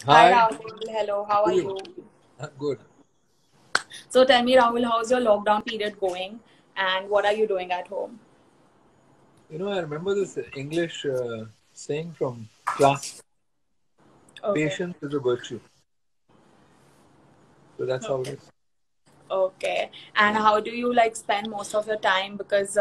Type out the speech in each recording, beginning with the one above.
Hi Hi, Rahul, hello, how how are are you? you? I'm good. So tell me Rahul, how's your lockdown period going and what are you doing at home? I remember this English saying from class, Okay, patience is a virtue. So that's how it okay, is. okay. And how do you like spend most of your time? Because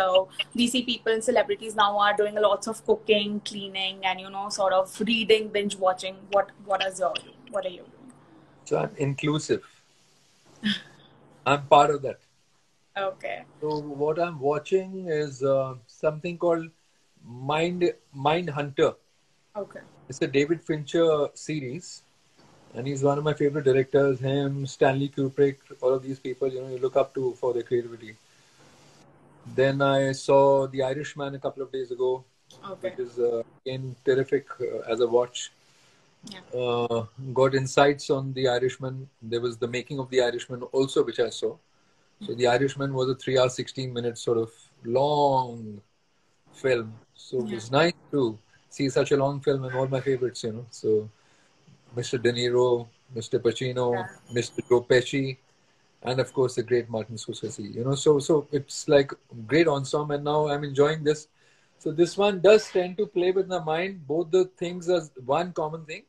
we see people and celebrities now are doing lots of cooking, cleaning, and sort of reading, binge watching. What are you doing? So I'm inclusive. I'm part of that. Okay, So what I'm watching is something called Mind Hunter. okay, It's a David Fincher series, and he's one of my favorite directors. Him, Stanley Kubrick, all of these people, you look up to for their creativity. Then I saw The Irishman a couple of days ago, okay, which is again terrific as a watch. yeah, uh, got insights on The Irishman. There was the making of The Irishman also, which I saw. So The Irishman was a 3 hour, 16 minute sort of long film. So it yeah, was nice to see such a long film and all my favorites. So Mr. De Niro, Mr. Pacino, yeah. Mr. Joe Pesci, and of course the great Martin Scorsese. So it's like great ensemble, and now I'm enjoying this. So this one does tend to play with my mind. Both the things are one common thing.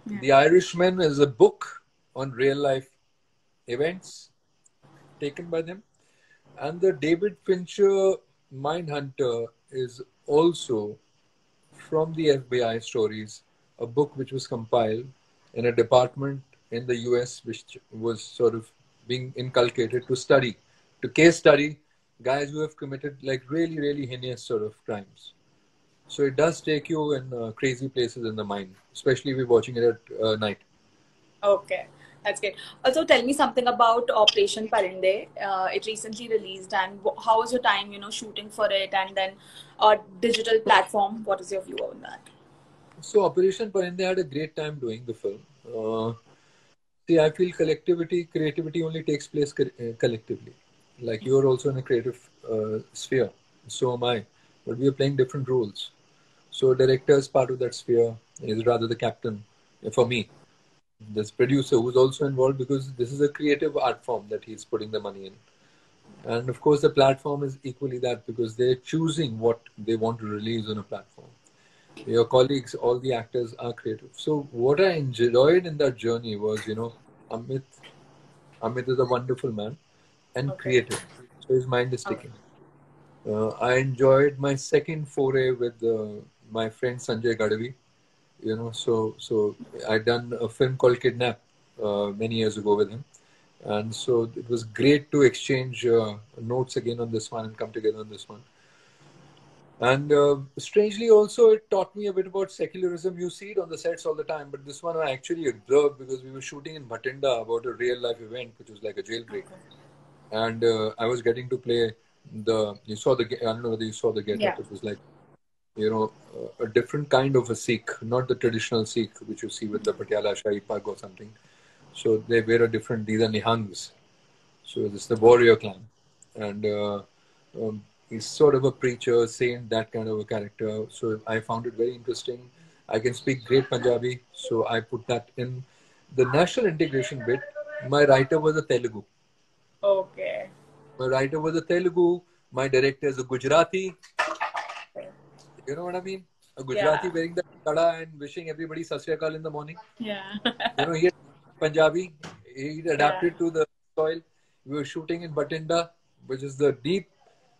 Yeah. The Irishman is a book on real life events taken by them. And the David Fincher Mindhunter is also from the FBI stories, a book which was compiled in a department in the US which was sort of being inculcated to study, to case study guys who have committed like really, really heinous sort of crimes. So it does take you in crazy places in the mind, especially if you're watching it at night. Okay, that's great. Also, tell me something about Operation Parinde. It recently released, and how was your time, shooting for it, and then digital platform? What is your view on that? So Operation Parinde had a great time doing the film. See, I feel creativity only takes place collectively. Like you're also in a creative sphere, so am I, but we are playing different roles. So director is part of that sphere, is rather the captain for me. This producer who's also involved because this is a creative art form that he's putting the money in. And of course, the platform is equally that because they're choosing what they want to release on a platform. Your colleagues, all the actors are creative. So what I enjoyed in that journey was, Amit. Amit is a wonderful man and Okay. creative. So his mind is Okay. ticking. I enjoyed my second foray with my friend Sanjay Gadavi. So I done a film called Kidnap many years ago with him, and so it was great to exchange notes again on this one and come together on this one. And strangely, also, it taught me a bit about secularism. You see it on the sets all the time, but this one I actually observed because we were shooting in Bhatinda about a real life event, which was like a jailbreak. Okay. And I was getting to play you saw I don't know whether you saw the get Yeah. up. It was like, a different kind of a Sikh, not the traditional Sikh, which you see with the Patiala Shahi Pag or something. So they wear a different, these are Nihangs. So this is the warrior clan, and he's sort of a preacher, saint, that kind of a character. So I found it very interesting. I can speak great Punjabi, so I put that in the national integration bit. My writer was a Telugu. Okay. My writer was a Telugu. My director is a Gujarati. You know what I mean? A Gujarati Yeah. wearing the tada and wishing everybody Sat Sri Akal in the morning. Yeah. He had Punjabi. He Yeah. adapted to the soil. We were shooting in Batinda, which is the deep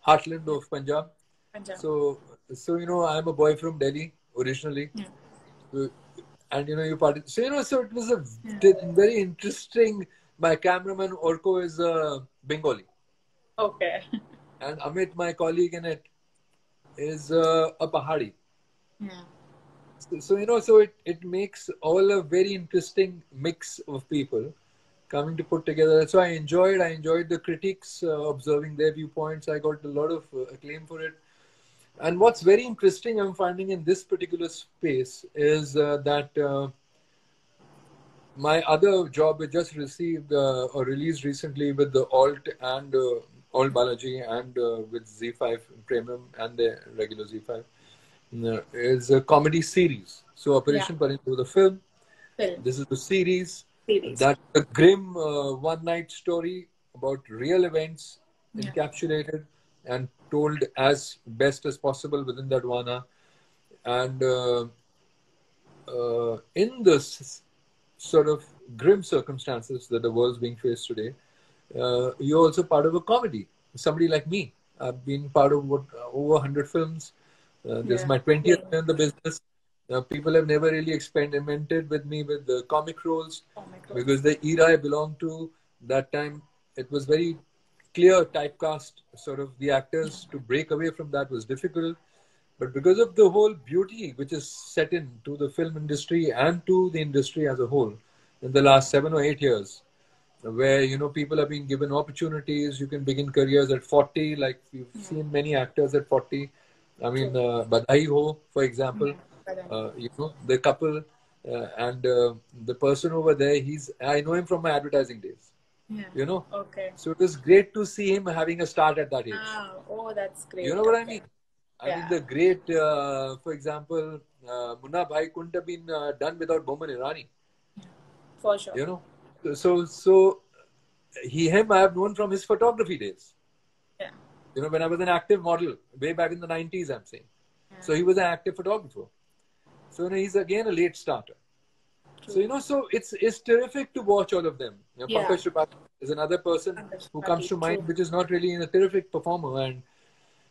heartland of Punjab. Punjab. So I'm a boy from Delhi originally. Yeah. So, and you parted. So it was a Yeah. very interesting. My cameraman Orko is a Bengali, Okay. and Amit, my colleague in it, is a Pahadi. Yeah. So it makes all a very interesting mix of people coming to put together. So I enjoyed the critics observing their viewpoints. I got a lot of acclaim for it. And what's very interesting I'm finding in this particular space is that my other job I just received a release recently with the Alt and Alt Balaji and with Z5 Premium and the regular Z5 is a comedy series. So Yeah. Operation Parintu was a film, Film. This is the series. Series. That's a grim one night story about real events Yeah. encapsulated and told as best as possible within that 1 hour. And in this sort of grim circumstances that the world's being faced today, you're also part of a comedy. Somebody like me, I've been part of over 100 films. This is Yeah. my 20th Yeah. year in the business. People have never really experimented with me with the comic roles Comic roles. because the era I belonged to, that time, it was very clear typecast. Sort of the actors to break away from that was difficult. But because of the whole beauty which is set in to the film industry and to the industry as a whole in the last 7 or 8 years, where people are being given opportunities, you can begin careers at 40, like we've seen many actors at 40. I mean, True. Badhai Ho, for example, Yeah. But then, the couple and the person over there, I know him from my advertising days, yeah. you know. Okay. So it was great to see him having a start at that age. Oh, that's You great. know what I Okay. mean? I mean, Yeah. the great, for example, Munna Bhai couldn't have been done without Boman Irani. For sure. You know, so him I have known from his photography days. Yeah. When I was an active model way back in the 90s, I'm saying. Yeah. So he was an active photographer. So he's again a late starter. True. So it's terrific to watch all of them. Yeah. Pankaj Tripathi is another person Pankaj who comes to Tripathi, mind, true. which is not really a terrific performer. And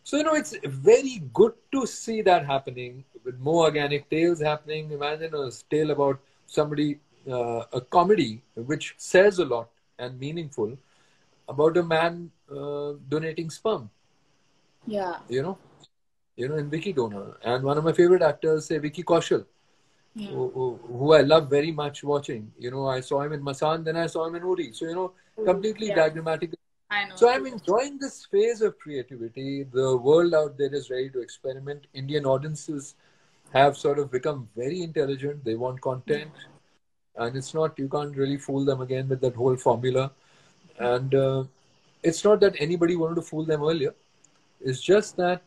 so, it's very good to see that happening with more organic tales happening. Imagine a tale about somebody, a comedy which says a lot and meaningful about a man donating sperm, Yeah. in Vicky Donor. And one of my favorite actors, say Vicky Kaushal, Yeah. who I love very much watching. I saw him in Masan, then I saw him in Uri. So, completely Yeah. diagrammatic. I know. So I'm enjoying this phase of creativity. The world out there is ready to experiment. Indian audiences have sort of become very intelligent. They want content. And you can't really fool them again with that whole formula. And it's not that anybody wanted to fool them earlier. It's just that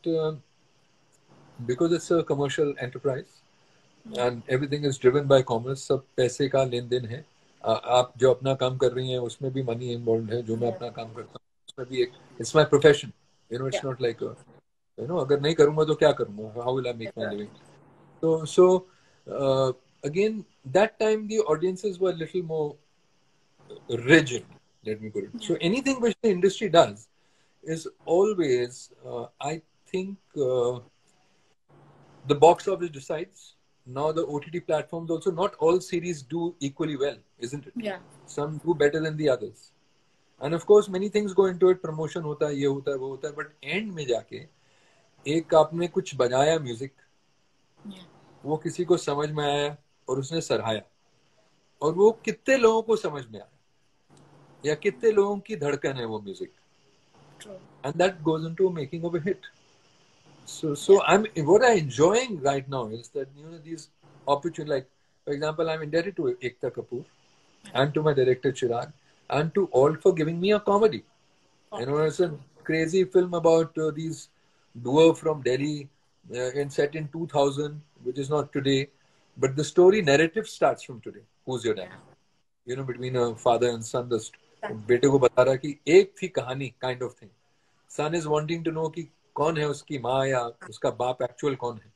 because it's a commercial enterprise and everything is driven by commerce, सब पैसे का लेन then है. आप जो अपना काम कर रही हैं उसमें भी मनी इन्वॉल्व है. जो मैं अपना काम करता हूँ उसमें भी it's my profession. It's not like अगर नहीं करूँगा तो क्या करूँगा? How will I make my living? So again, that time the audiences were a little more rigid. Let me put it. So anything which the industry does is always, I think, the box office decides. Now the OTT platforms also, not all series do equally well, isn't it? Yeah. Some do better than the others. And of course, many things go into it. Promotion होता है, ये होता है, वो होता है. But end में जाके एक आपने कुछ बजाया म्यूजिक, वो किसी को समझ में आया और उसने सराहाया, और वो कितने लोगों को समझ में आया या कितने लोगों की धड़कन है वो music. And that goes into making of a hit. So what I'm enjoying right now is that these opportunities, like for example, I'm indebted to Ekta Kapoor and to my director Chirag and to all for giving me a comedy. It's a crazy film about these duo from Delhi set in 2000, which is not today, but the story narrative starts from today. Who's your dad? Between a father and son, the बेटे को बता रहा कि एक थी कहानी, kind of thing. Son is wanting to know कि कौन है उसकी माँ या उसका बाप actual कौन है.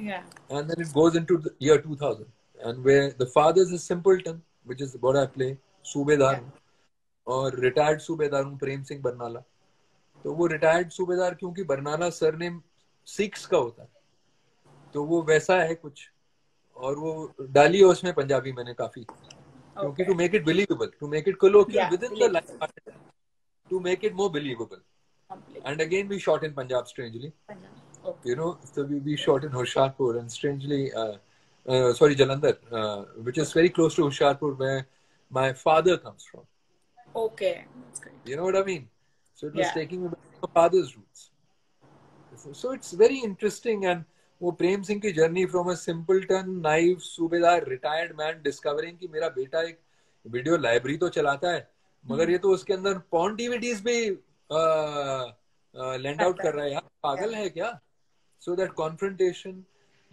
Yeah. And then it goes into the year 2000, and where the father is a simpleton, which is what I play, सूबेदार हूँ, और रिटायर्ड सूबेदार हूँ, प्रेम सिंह बरनाला. तो वो रिटायर्ड सूबेदार क्योंकि बरनाला सरनेम सिक्स का होता है, तो वो वैसा है कुछ, और वो डाली है उसमें पंजाबी मैंने काफी, क्योंकि to make it believable, to make it colloquial within the life, to make it more believable. And again, we shot in Punjab, strangely. So we shot in Hoshiarpur, and strangely, Jalandhar, which is very close to Hoshiarpur, where my father comes from. Okay, that's great. You know what I mean? So it was taking me back to my father's roots. So it's very interesting, and वो प्रेम सिंह की journey from a simpleton naive सूबेदार retired man discovering कि मेरा बेटा एक video library तो चलाता है, मगर ये तो उसके अंदर पॉर्न डीवीडीज भी लैंड आउट कर रहा है. यार पागल है क्या? So that confrontation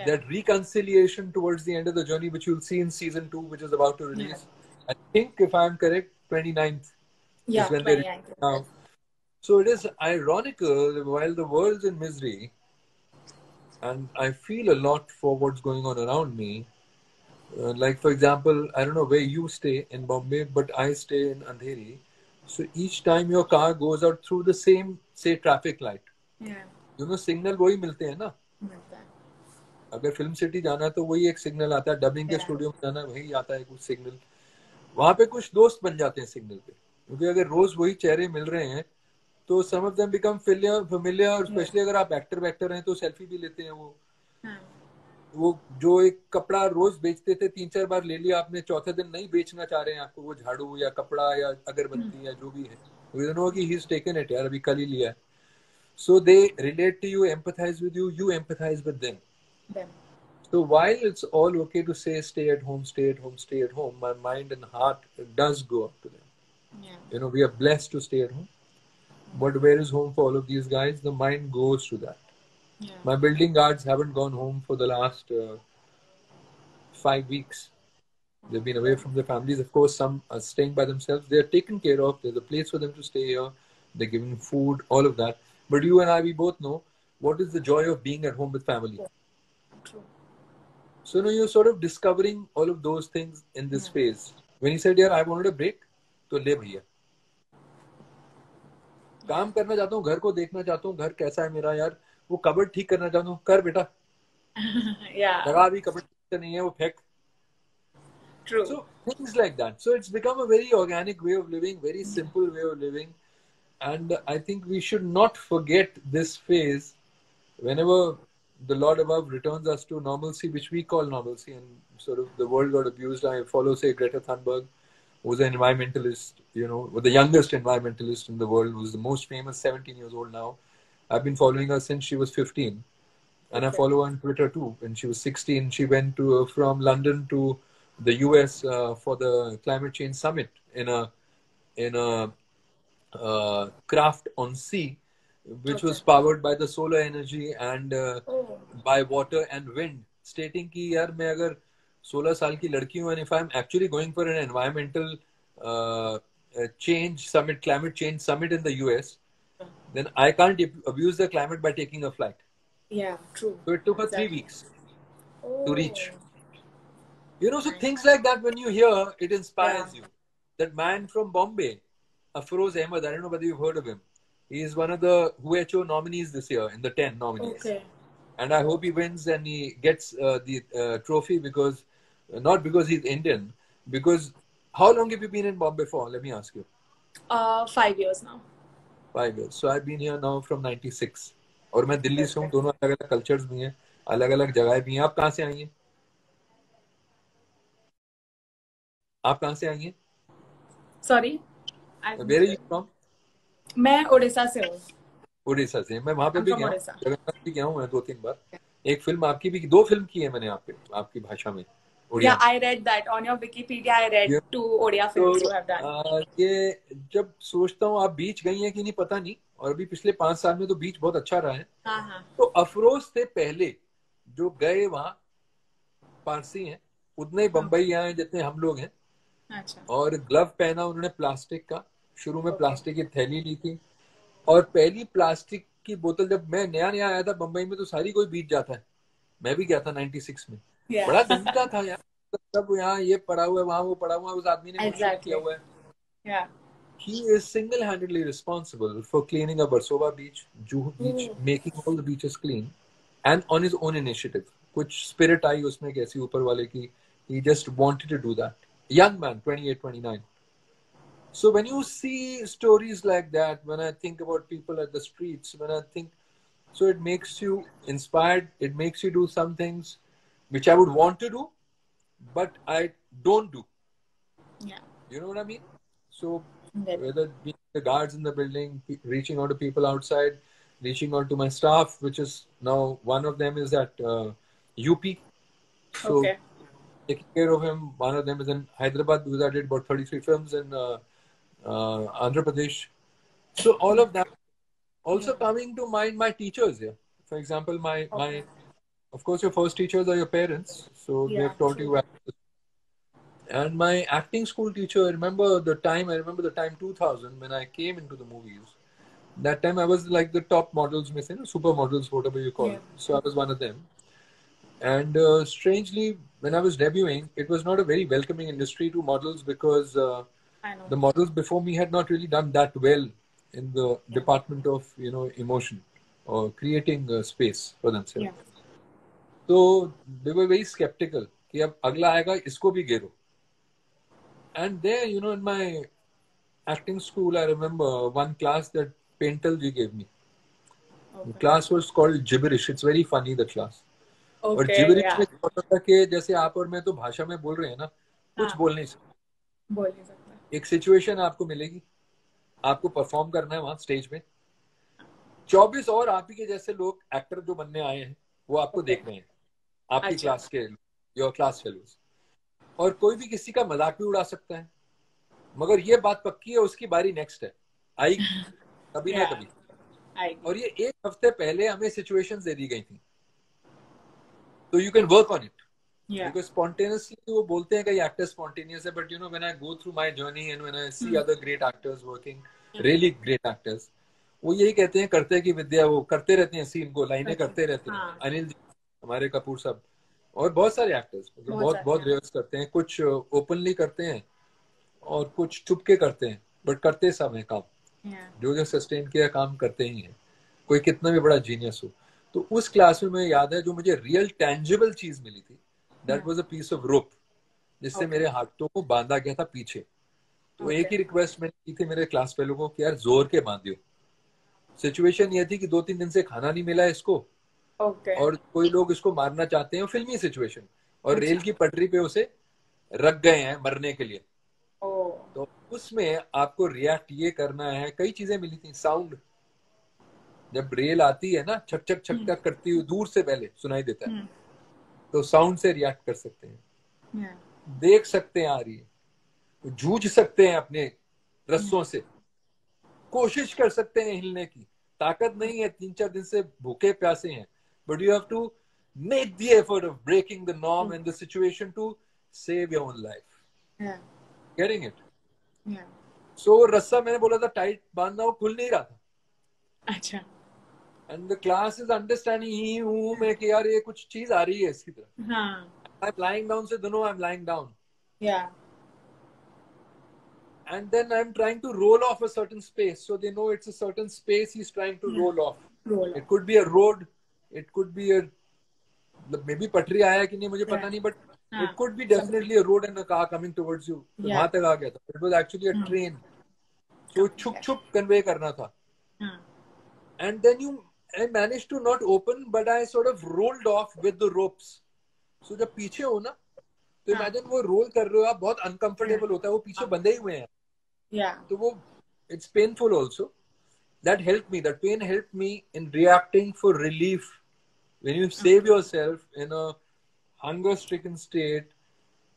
that reconciliation towards the end of the journey, which you'll see in season 2, which is about to release. I think, if I'm correct, 29th is when they release now. So it is ironical that while the world's in misery, and I feel a lot for what's going on around me. Like, for example, I don't know where you stay in Bombay, but I stay in Andheri. So each time your car goes out through the same, say, traffic light, signal वही मिलते हैं ना. अगर film city जाना है तो वही एक सिग्नल आता है, डबिंग के स्टूडियो में जाना है वही आता है कुछ सिग्नल. वहां पे कुछ दोस्त बन जाते हैं सिग्नल पे, क्योंकि अगर रोज वही चेहरे मिल रहे हैं तो some of them become familiar. Specially अगर आप एक्टर हैं तो सेल्फी भी लेते हैं. वो जो एक कपड़ा रोज बेचते थे, 3-4 बार ले लिया आपने, चौथे दिन नहीं बेचना चाह रहे हैं आपको वो झाड़ू या कपड़ा या अगरबत्ती या जो भी है, यू नो कि ही इज टेकन इट, यार अभी कल ही लिया है. So they relate to you, empathize with you, you empathize with them. So while it's all okay to say stay at home, stay at home, stay at home, my mind and heart does go up to them. You know, we are blessed to stay at home. But where is home for all of these guys? The mind goes to that. My building guards haven't gone home for the last 5 weeks. They've been away from their families. Of course, some are staying by themselves. They're taken care of. There's a place for them to stay here. They're given food, all of that. But you and I, we both know what is the joy of being at home with family. True. So, you know, you're sort of discovering all of those things in this phase. When he said, "Yeah, I wanted a break," तो ले भैया. काम करना चाहता हूँ, घर को देखना चाहता हूँ, घर कैसा है मेरा यार, वो कबर्ड ठीक करना चाहता हूँ, कर बेटा. जगह भी कबर्ड ठीक नहीं है, वो फेंक. True. So things like that. So it's become a very organic way of living, very simple way of living. And I think we should not forget this phase whenever the Lord above returns us to normalcy, which we call normalcy, and sort of the world got abused. I follow, say, Greta Thunberg, who's an environmentalist, you know, the youngest environmentalist in the world, who's the most famous, 17 years old now. I've been following her since she was 15. And I follow her on Twitter too. When she was 16, she went from London to the US for the climate change summit in a craft on sea, which was powered by the solar energy and by water and wind, stating कि यार मैं अगर 16 साल की लड़की हूँ, and if I'm actually going for an environmental change summit, climate change summit in the US, then I can't abuse the climate by taking a flight. Yeah, true. So it took her 3 weeks to reach. You know, so things like that, when you hear, it inspires you. That man from Bombay, Afroz Ahmed, I don't know whether you've heard of him. He is one of the WHO nominees this year, in the 10 nominees. Okay. And I hope he wins and he gets the trophy, because, not because he's Indian, because how long have you been in Bombay for? Let me ask you. 5 years now. 5 years. So I've been here now from 96. और मैं दिल्ली से हूँ, दोनों अलग अलग cultures भी हैं, अलग अलग जगहें भी हैं. आप कहाँ से आई हैं? आप कहाँ से आई हैं? Sorry? Where are you from? मैं उड़ीसा से हूँ. उड़ीसा से. मैं वहाँ पे भी गया हूँ, जगन्नाथ भी गया हूँ मैं 2-3 बार. एक फिल्म आपकी भी, 2 फिल्म की है मैंने यहाँ पे आपकी भाषा में. Yeah, I read that on your Wikipedia. I read 2 Odia films you have done. ये जब सोचता हूँ आप बीच गई हैं कि नहीं पता नहीं, और अभी पिछले 5 साल में तो बीच बहुत अच्छा रहा है. तो अफरोज से पहले जो गए वहाँ पारसी हैं, उतने ही बम्बई आए जितने हम लोग हैं. अच्छा. और ग्लव पहना उन्होंने प्लास्टिक का. शुरू में प्लास्टिक की थैली ली थी, और पहली प्लास्टिक की बोतल जब मैं नया आया था बम्बई में, तो सारी कोई बीत जाता है. मैं भी गया था 96 में. बड़ा गंदा था यार, सब यहाँ ये पड़ा हुआ है, वहाँ वो पड़ा हुआ है. उस आदमी ने कुछ किया हुआ है. He is single-handedly responsible for cleaning up Versova Beach, Juhu Beach, making all the beaches clean, and on his own initiative. कुछ spirit आई उसमें कैसी ऊपर वाले की. He just wanted to do that. Young man, 28, 29. So when you see stories like that, when I think about people at the streets, when I think, so it makes you inspired. It makes you do some things which I would want to do, but I don't do. Yeah. You know what I mean? So whether being the guards in the building, reaching out to people outside, reaching out to my staff, which is now one of them is at UP. So taking care of him. One of them is in Hyderabad, because I did about 33 films in Andhra Pradesh. So all of that. Also coming to mind my teachers here. For example, my of course, your first teachers are your parents, so they Yeah, have taught true. you. And my acting school teacher, I remember the time 2000 when I came into the movies. That time I was like the top models, supermodels, whatever you call Yeah. it. So I was one of them. And strangely, when I was debuting, it was not a very welcoming industry to models because I know. the models before me had not really done that well in the Yeah. department of emotion or creating space for themselves. Yeah. So they were very skeptical कि अब अगला आएगा इसको भी घेरो. And there, in my acting school, I remember one class that Paintal ji gave me. The Okay. class was called Gibberish. It's very funny, the class. और Okay. जिबरिश में Yeah. क्या होता था कि जैसे आप और मैं तो भाषा में बोल रहे हैं ना, कुछ हाँ, बोल नहीं सकते. बोल नहीं सकता. एक सिचुएशन आपको मिलेगी, आपको परफॉर्म करना है वहां स्टेज में. 24 और आप ही के जैसे लोग एक्टर जो बनने आए हैं वो आपको Okay. देख रहे हैं, आपकी अच्छा. क्लास के, योर क्लास फेलोज. और कोई भी किसी का मजाक भी उड़ा सकता है, मगर ये बात पक्की है उसकी बारी नेक्स्ट है, आएगी कभी ना Yeah. कभी. आएगी. और ये एक हफ्ते पहले हमें सिचुएशंस दे दी गई थी, तो you can work on it. Yeah. Because spontaneously वो बोलते हैं कि actor spontaneous है, but when I go through my journey and when I see other great actors working, really great actors, वो यही कहते हैं करते की विद्या, वो करते रहते हैं सीन को, लाइनें अच्छा. करते रहते हैं. हाँ. अनिल जी, हमारे कपूर साहब, और बहुत सारे एक्टर्स मतलब बहुत बहुत सारे. बहुत रिहर्स करते हैं. कुछ ओपनली करते हैं और कुछ चुप के करते हैं, बट करते सब हैं काम. Yeah. जो सस्टेन किया काम करते ही हैं, कोई कितना भी बड़ा जीनियस हो. तो उस क्लास में मैं याद है जो मुझे रियल टैंजिबल चीज मिली थी, that was a piece of rope जिससे मेरे हाथों को बांधा गया था पीछे. तो एक ही रिक्वेस्ट मैंने की थी मेरे क्लास फेलो को कि यार जोर के बांधियो. सिचुएशन ये थी कि 2-3 दिन से खाना नहीं मिला इसको, Okay. और कोई लोग इसको मारना चाहते हैं, फिल्मी सिचुएशन, और अच्छा. रेल की पटरी पे उसे रख गए हैं मरने के लिए. Oh. तो उसमें आपको रिएक्ट ये करना है. कई चीजें मिली थी. साउंड, जब रेल आती है ना, छक छक छक छक करती हुई दूर से पहले सुनाई देता है, तो साउंड से रिएक्ट कर सकते हैं. Yeah. देख सकते हैं आ रही है, जूझ सकते हैं अपने रस्सों से, कोशिश कर सकते हैं हिलने की, ताकत नहीं है, 3-4 दिन से भूखे प्यासे हैं, but you have to make the effort of breaking the norm and the situation to save your own life. Yeah. Getting it? Yeah. So रस्सा मैंने बोला था टाइट बांधना, वो खुल नहीं रहा था. अच्छा. And the class is understanding ही हूं मैं कि यार ये कुछ चीज आ रही है इसकी तरफ. हाँ. आई एम लाइंग डाउन, से दोनों I am lying down. Yeah. And then I'm trying to roll off a certain space. So they know it's a certain space he's trying to roll off. Roll It could be a road. It could be a, maybe पटरी आया कि नहीं मुझे पता नहीं, but it could be definitely a road and a car coming towards you. तो वहां तक आ गया था. It was actually a train. So छुप छुप convey करना था. And then I managed to not open, but I sort of rolled off with the ropes. So जब पीछे हो ना, तो imagine वो रोल कर रहे हो आप, बहुत uncomfortable होता है, वो पीछे बंधे ही हुए हैं. Yeah. तो वो it's painful also. That helped me. That pain helped me in reacting for relief. When you save yourself in a hunger-stricken state,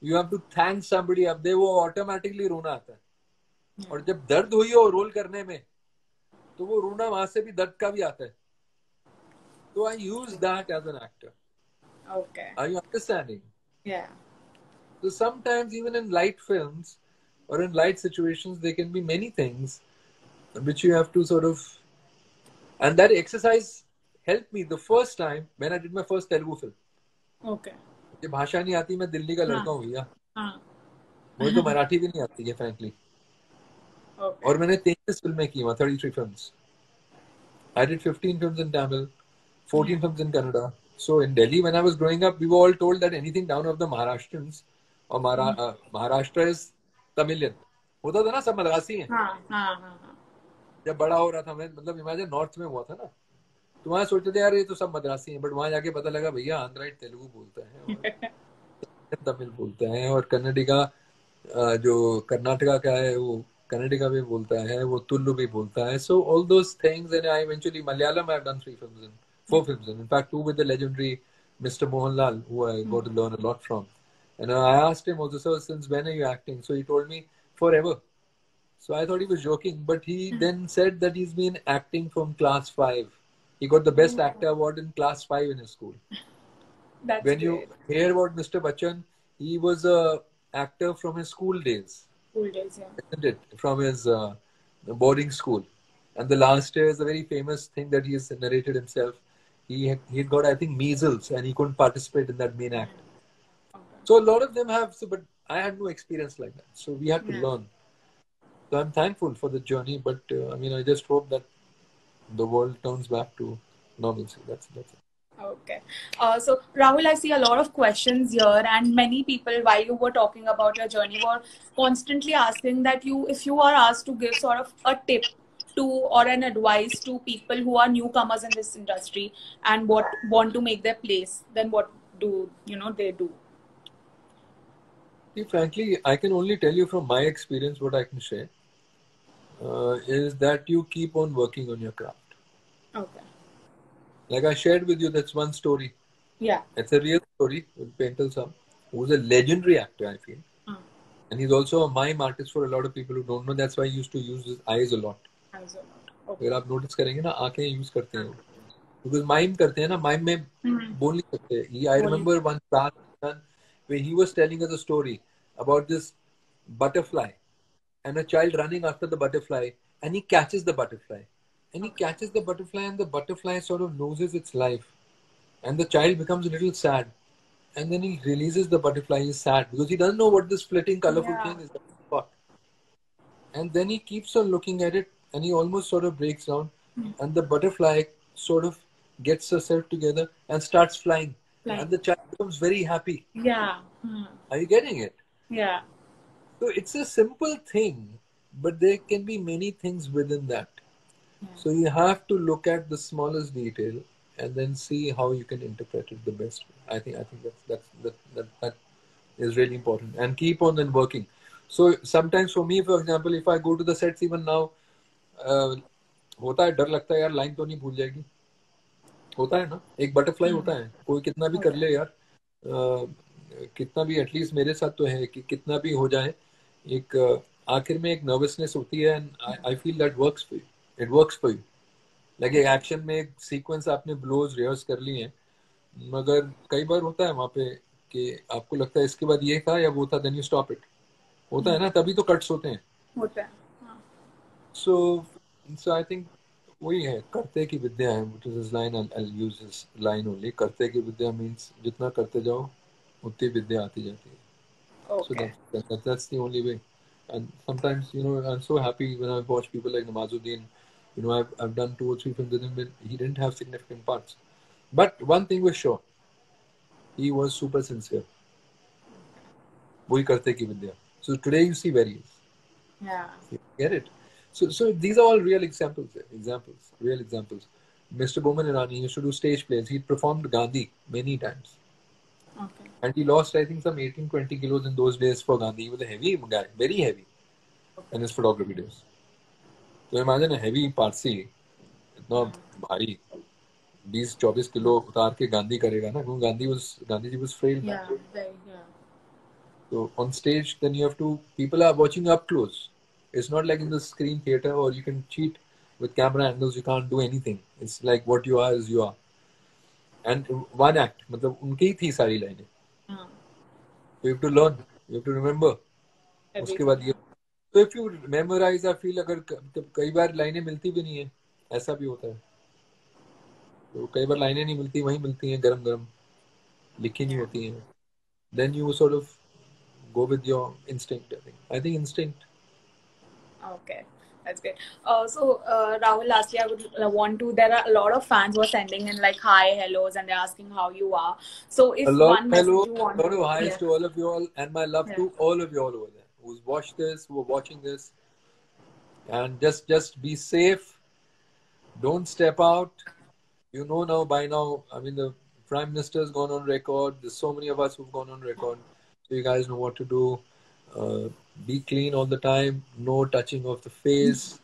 you have to thank somebody. अब दे वो automatically रोना आता है. और जब दर्द हुई हो रोल करने में, तो वो रोना वहां से भी दर्द का भी आता है. So I use that as an actor. Okay. Are you understanding? Yeah. So sometimes even in light films or in light situations, there can be many things which you have to sort of, and that exercise helped me the first time when I did my first Telugu film. Okay. मुझे भाषा नहीं आती, मैं दिल्ली का लड़का हूँ भैया, हाँ. मुझे तो मराठी भी नहीं आती है frankly. Okay. और मैंने 33 फिल्में की वहाँ, 33 films. I did 15 films in Tamil, 14 films in Kannada. So in Delhi, when I was growing up, we were all told that anything down of the Maharashtrians or Maharashtra is Tamilian. होता था ना, सब मद्रासी हैं. हाँ. जब बड़ा हो रहा था मैं, मतलब इमेजिन नॉर्थ में हुआ था ना, तो वहाँ सोचते थे यार ये तो सब मद्रासी हैं, बट वहाँ जाके पता लगा भैया आंध्राइट तेलुगु बोलता है और तमिल बोलता है, और कन्नडिगा जो कर्नाटका का है वो कन्नडिगा भी बोलता है, वो तुलु भी बोलता है. So all those things, and I eventually Malayalam I've done 4 films in fact 2 with the legendary Mr. Mohanlal, who I got to learn a lot from. And I asked him also, sir, since when are you acting? So he told me forever. So I thought he was joking, but he then said that he's been acting from class 5. He got the best actor award in class 5 in his school. That's When you great. hear about Mr. Bachchan, he was a actor from his school days, Cool days, yeah. isn't it? From his boarding school. And the last year is a very famous thing that he has narrated himself. He had got, I think, measles, and he couldn't participate in that main act. Okay. So a lot of them have, so, but I had no experience like that. So we had to Yeah. learn. So I'm thankful for the journey, but I mean, I just hope that the world turns back to normalcy. That's it. Okay. So Rahul, I see a lot of questions here, and many people, while you were talking about your journey, were constantly asking that if you are asked to give sort of a tip to or an advice to people who are newcomers in this industry and what want to make their place, then what do they do? See, frankly, I can only tell you from my experience what I can share is that you keep on working on your craft. Okay. Like I shared with you, that's one story. Yeah. It's a real story with Paintal Sam, who's a legendary actor, I feel. And he's also a mime artist for a lot of people who don't know. That's why he used to use his eyes a lot. Eyes a lot. Okay. अगर आप notice करेंगे ना आंखें use करते हैं because mime करते हैं ना mime में बोल नहीं सकते. I remember one time where he was telling us a story about this butterfly and a child running after the butterfly, and he catches the butterfly and he catches the butterfly and the butterfly sort of loses its life and the child becomes a little sad, and then he releases the butterfly. He's sad because he doesn't know what this flitting colorful thing is about. And then he keeps on looking at it and he almost sort of breaks down, and the butterfly sort of gets herself together and starts flying. And the child becomes very happy. Yeah. Are you getting it? Yeah. So it's a simple thing, but there can be many things within that. So you have to look at the smallest detail and then see how you can interpret it the best way. I think that is really important, and keep on then working. So sometimes for me, for example, if I go to the sets even now, होता है डर लगता है यार line तो नहीं भूल जाएगी. होता है ना, एक बटरफ्लाई होता है, कोई कितना भी कर ले यार, कितना भी एटलीस्ट मेरे साथ तो है कि कितना भी हो जाए, एक आखिर में एक नर्वसनेस होती है, and I feel that works for you, it works for you. Like एक एक्शन में एक सीक्वेंस आपने ब्लोज रिहर्स कर लिए हैं, मगर कई बार होता है वहां पे कि आपको लगता है इसके बाद ये था या वो था, देन यू स्टॉप इट. होता है ना, तभी तो कट्स होते हैं. होता है. सो आई थिंक वही है, करते की विद्या है. Which is his line, I will use this line only. करते की विद्या मींस जितना करते जाओ उतनी विद्या आती जाती है. Okay. So that's the only way. And sometimes, I'm so happy when I watch people like Namazuddin. I've done 2 or 3 films with him, but he didn't have significant parts. But one thing was sure, he was super sincere. वही करते की विद्या. So today you see where he is. Yeah. You get it? So these are all real examples. Real examples. Mr. Boman Irani used to do stage plays. He performed Gandhi many times. Okay. And he lost, I think, some 18-20 kilos in those days for Gandhi. He was a heavy guy, very heavy in his photography days. So imagine a heavy Parsi, इतना भारी 20-24 kilo उतार के गांधी करेगा ना, क्योंकि Gandhi ji was frail. Yeah. Yeah. So on stage, then you have to, people are watching up close. It's not like in the screen theater, or you can cheat with camera angles, you can't do anything. It's like what you are is you are. And one act, मतलब उनकी ही थी सारी लाइनें. So you have to learn, you have to remember. उसके बाद ये, so if you memorize, I feel अगर कई बार लाइनें मिलती भी नहीं है, ऐसा भी होता है. तो कई बार लाइनें नहीं मिलती, वहीं मिलती हैं गरम गरम, लिखी नहीं होती हैं. Then you sort of go with your instinct. I think instinct. Okay, that's great. Rahul, lastly, I would want to. There are a lot of fans who are sending in like hi, hellos, and they're asking how you are. So, if one message you want, a lot of highs to all of you all, and my love to all of you all over there who's watched this, who are watching this, and just be safe. Don't step out. You know now by now. I mean, the Prime Minister's gone on record. There's so many of us who've gone on record, so you guys know what to do. Be clean all the time. No touching of the face.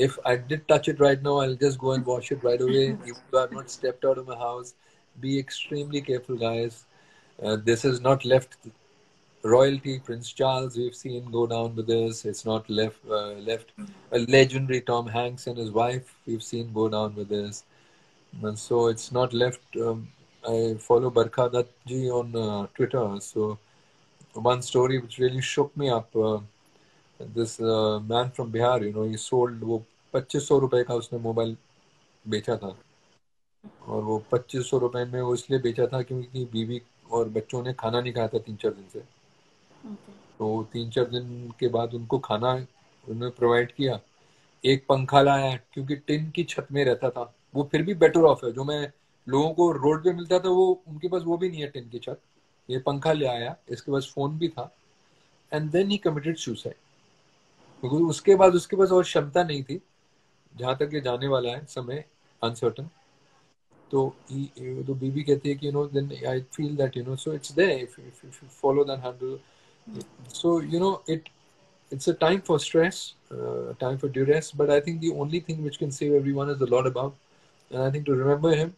If I did touch it right now, I'll just go and wash it right away. Even though I've not stepped out of my house, be extremely careful, guys. This is not left royalty. Prince Charles, we've seen go down with this. It's not left a legendary Tom Hanks and his wife, we've seen go down with this. And so it's not left I follow Barkha Dutt ji on Twitter. So one story which really shook me up. This man from Bihar, he sold वो 2500 रुपए का उसने mobile बेचा था, और वो 2500 रुपए में वो इसलिए बेचा था क्योंकि बीवी और बच्चों ने खाना नहीं खाया था 3-4 दिन से। तो 3-4 दिन के बाद उनको खाना उन्होंने प्रोवाइड किया, एक पंखा लाया क्योंकि टिन की छत में रहता था, वो फिर भी बेटर ऑफ है। जो मैं लोगों को रोड पे मिलता था वो उनके पास वो भी नहीं है टिन की छत, ये पंखा ले आया, इसके पास फोन भी था, and then he committed suicide. क्योंकि उसके पास और क्षमता नहीं थी, जहां तक ये जाने वाला है समय अनसर्टन। तो तो बीवी कहती है कि then I feel that so it's there if you follow that handle. So it's a time for stress, time for duress, but I think the only thing which can save everyone is the Lord above. And I think to remember Him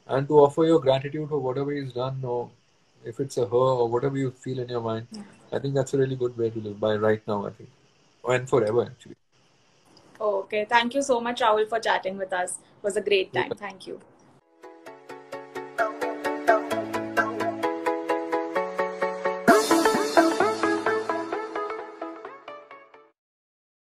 and to offer your gratitude for whatever He's done, or if it's a her or whatever you feel in your mind, I think that's a really good way to live by right now, I think. And forever, actually. Okay. Thank you so much, Rahul, for chatting with us. It was a great time. Thank you.